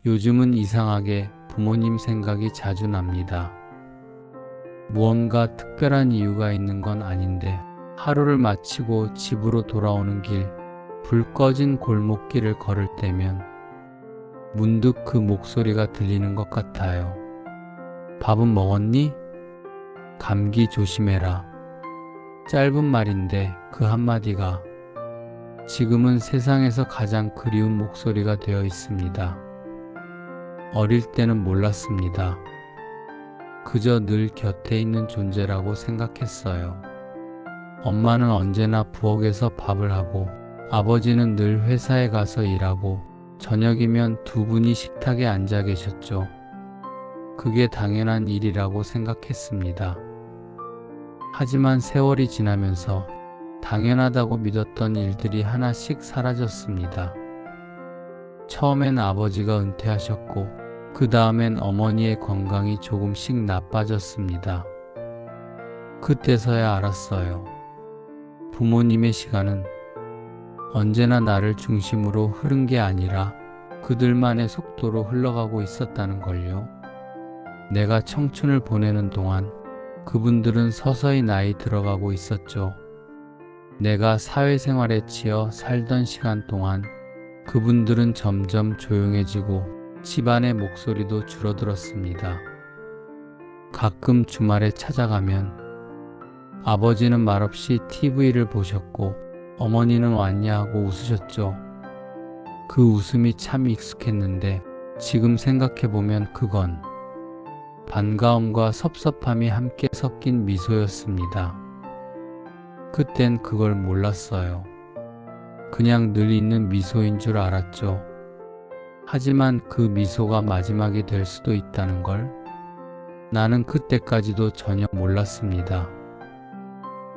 요즘은 이상하게 부모님 생각이 자주 납니다. 무언가 특별한 이유가 있는 건 아닌데 하루를 마치고 집으로 돌아오는 길, 불 꺼진 골목길을 걸을 때면 문득 그 목소리가 들리는 것 같아요. 밥은 먹었니? 감기 조심해라. 짧은 말인데 그 한마디가 지금은 세상에서 가장 그리운 목소리가 되어 있습니다. 어릴 때는 몰랐습니다. 그저 늘 곁에 있는 존재라고 생각했어요. 엄마는 언제나 부엌에서 밥을 하고 아버지는 늘 회사에 가서 일하고 저녁이면 두 분이 식탁에 앉아 계셨죠. 그게 당연한 일이라고 생각했습니다. 하지만 세월이 지나면서 당연하다고 믿었던 일들이 하나씩 사라졌습니다. 처음엔 아버지가 은퇴하셨고 그 다음엔 어머니의 건강이 조금씩 나빠졌습니다. 그때서야 알았어요. 부모님의 시간은 언제나 나를 중심으로 흐른 게 아니라 그들만의 속도로 흘러가고 있었다는 걸요. 내가 청춘을 보내는 동안 그분들은 서서히 나이 들어가고 있었죠. 내가 사회생활에 치여 살던 시간 동안 그분들은 점점 조용해지고 집안의 목소리도 줄어들었습니다. 가끔 주말에 찾아가면 아버지는 말없이 TV를 보셨고 어머니는 왔냐 하고 웃으셨죠. 그 웃음이 참 익숙했는데 지금 생각해보면 그건 반가움과 섭섭함이 함께 섞인 미소였습니다. 그땐 그걸 몰랐어요. 그냥 늘 있는 미소인 줄 알았죠. 하지만 그 미소가 마지막이 될 수도 있다는 걸 나는 그때까지도 전혀 몰랐습니다.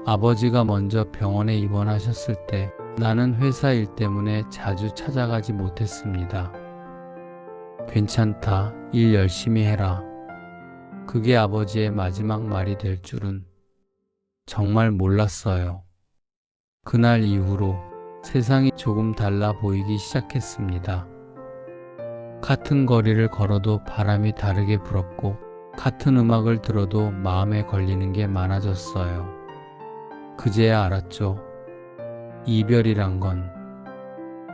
아버지가 먼저 병원에 입원하셨을 때 나는 회사 일 때문에 자주 찾아가지 못했습니다. 괜찮다, 일 열심히 해라. 그게 아버지의 마지막 말이 될 줄은 정말 몰랐어요. 그날 이후로 세상이 조금 달라 보이기 시작했습니다. 같은 거리를 걸어도 바람이 다르게 불었고 같은 음악을 들어도 마음에 걸리는 게 많아졌어요. 그제야 알았죠. 이별이란 건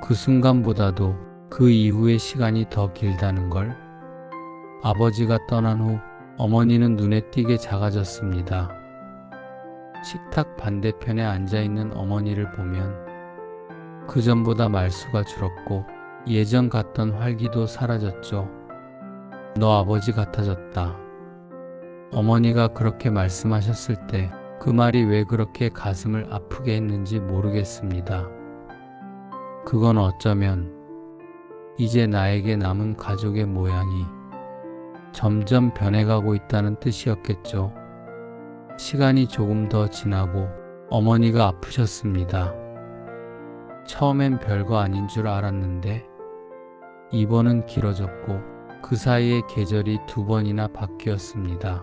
그 순간보다도 그 이후의 시간이 더 길다는 걸. 아버지가 떠난 후 어머니는 눈에 띄게 작아졌습니다. 식탁 반대편에 앉아있는 어머니를 보면 그전보다 말수가 줄었고 예전 같던 활기도 사라졌죠. 너 아버지 같아졌다. 어머니가 그렇게 말씀하셨을 때 그 말이 왜 그렇게 가슴을 아프게 했는지 모르겠습니다. 그건 어쩌면 이제 나에게 남은 가족의 모양이 점점 변해가고 있다는 뜻이었겠죠. 시간이 조금 더 지나고 어머니가 아프셨습니다. 처음엔 별거 아닌 줄 알았는데 입원은 길어졌고 그 사이에 계절이 2번이나 바뀌었습니다.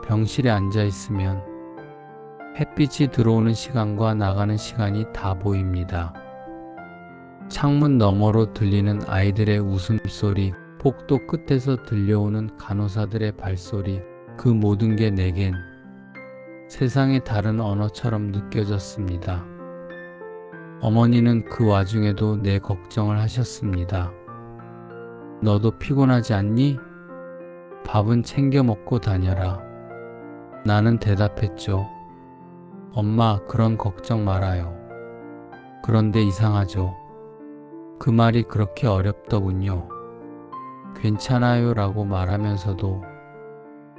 병실에 앉아 있으면 햇빛이 들어오는 시간과 나가는 시간이 다 보입니다. 창문 너머로 들리는 아이들의 웃음소리, 복도 끝에서 들려오는 간호사들의 발소리, 그 모든 게 내겐 세상의 다른 언어처럼 느껴졌습니다. 어머니는 그 와중에도 내 걱정을 하셨습니다. 너도 피곤하지 않니? 밥은 챙겨 먹고 다녀라. 나는 대답했죠. 엄마, 그런 걱정 말아요. 그런데 이상하죠. 그 말이 그렇게 어렵더군요. 괜찮아요 라고 말하면서도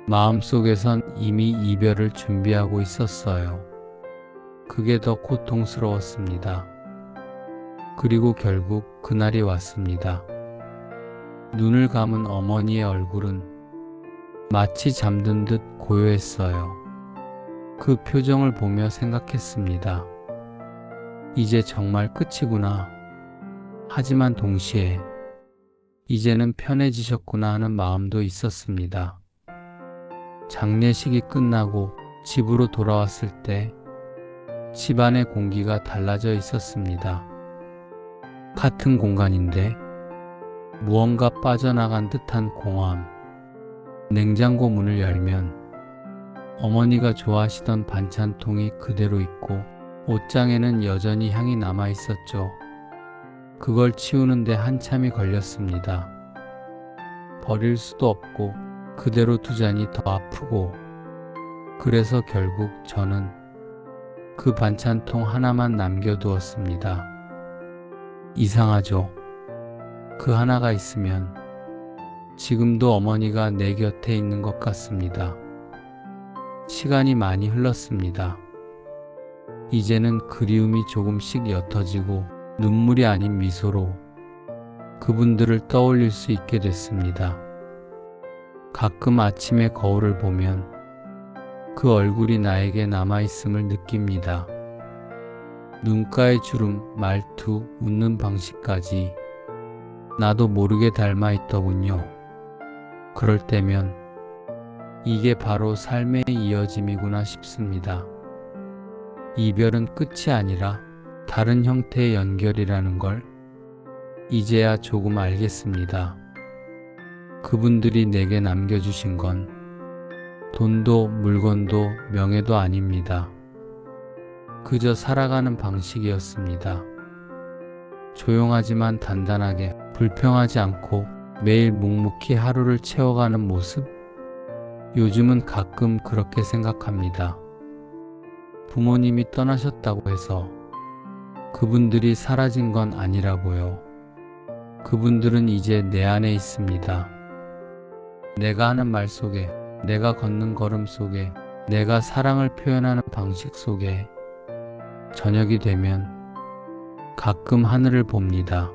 마음속에선 이미 이별을 준비하고 있었어요. 그게 더 고통스러웠습니다. 그리고 결국 그날이 왔습니다. 눈을 감은 어머니의 얼굴은 마치 잠든 듯 고요했어요. 그 표정을 보며 생각했습니다. 이제 정말 끝이구나. 하지만 동시에 이제는 편해지셨구나 하는 마음도 있었습니다. 장례식이 끝나고 집으로 돌아왔을 때 집안의 공기가 달라져 있었습니다. 같은 공간인데 무언가 빠져나간 듯한 공허함. 냉장고 문을 열면 어머니가 좋아하시던 반찬통이 그대로 있고 옷장에는 여전히 향이 남아 있었죠. 그걸 치우는데 한참이 걸렸습니다. 버릴 수도 없고 그대로 두자니 더 아프고, 그래서 결국 저는 그 반찬통 하나만 남겨두었습니다. 이상하죠? 그 하나가 있으면 지금도 어머니가 내 곁에 있는 것 같습니다. 시간이 많이 흘렀습니다. 이제는 그리움이 조금씩 옅어지고 눈물이 아닌 미소로 그분들을 떠올릴 수 있게 됐습니다. 가끔 아침에 거울을 보면 그 얼굴이 나에게 남아있음을 느낍니다. 눈가의 주름, 말투, 웃는 방식까지 나도 모르게 닮아있더군요. 그럴 때면 이게 바로 삶의 이어짐이구나 싶습니다. 이별은 끝이 아니라 다른 형태의 연결이라는 걸 이제야 조금 알겠습니다. 그분들이 내게 남겨주신 건 돈도 물건도 명예도 아닙니다. 그저 살아가는 방식이었습니다. 조용하지만 단단하게, 불평하지 않고 매일 묵묵히 하루를 채워가는 모습? 요즘은 가끔 그렇게 생각합니다. 부모님이 떠나셨다고 해서 그분들이 사라진 건 아니라고요. 그분들은 이제 내 안에 있습니다. 내가 하는 말 속에, 내가 걷는 걸음 속에, 내가 사랑을 표현하는 방식 속에. 저녁이 되면 가끔 하늘을 봅니다.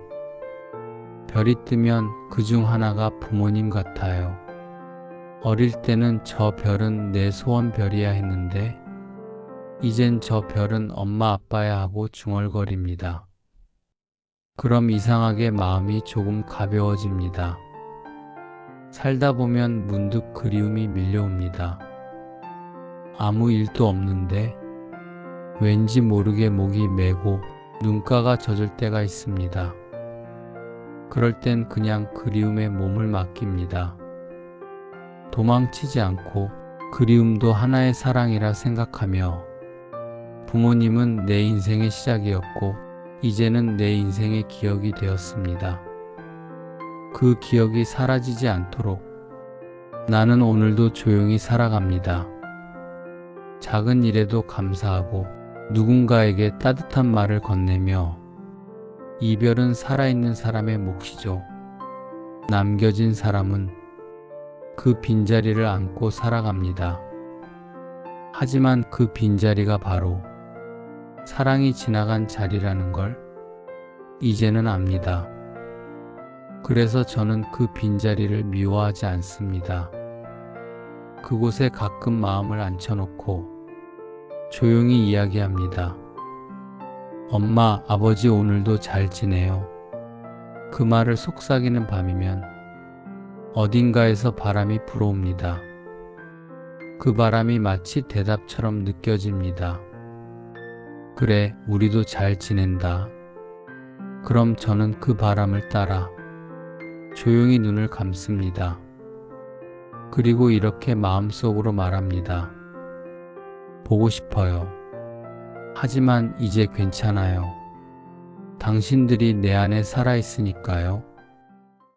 별이 뜨면 그중 하나가 부모님 같아요. 어릴 때는 저 별은 내 소원별이야 했는데 이젠 저 별은 엄마 아빠야 하고 중얼거립니다. 그럼 이상하게 마음이 조금 가벼워집니다. 살다 보면 문득 그리움이 밀려옵니다. 아무 일도 없는데 왠지 모르게 목이 메고 눈가가 젖을 때가 있습니다. 그럴 땐 그냥 그리움에 몸을 맡깁니다. 도망치지 않고 그리움도 하나의 사랑이라 생각하며, 부모님은 내 인생의 시작이었고 이제는 내 인생의 기억이 되었습니다. 그 기억이 사라지지 않도록 나는 오늘도 조용히 살아갑니다. 작은 일에도 감사하고 누군가에게 따뜻한 말을 건네며. 이별은 살아있는 사람의 몫이죠. 남겨진 사람은 그 빈자리를 안고 살아갑니다. 하지만 그 빈자리가 바로 사랑이 지나간 자리라는 걸 이제는 압니다. 그래서 저는 그 빈자리를 미워하지 않습니다. 그곳에 가끔 마음을 앉혀놓고 조용히 이야기합니다. 엄마, 아버지 오늘도 잘 지내요. 그 말을 속삭이는 밤이면 어딘가에서 바람이 불어옵니다. 그 바람이 마치 대답처럼 느껴집니다. 그래, 우리도 잘 지낸다. 그럼 저는 그 바람을 따라 조용히 눈을 감습니다. 그리고 이렇게 마음속으로 말합니다. 보고 싶어요. 하지만 이제 괜찮아요. 당신들이 내 안에 살아있으니까요.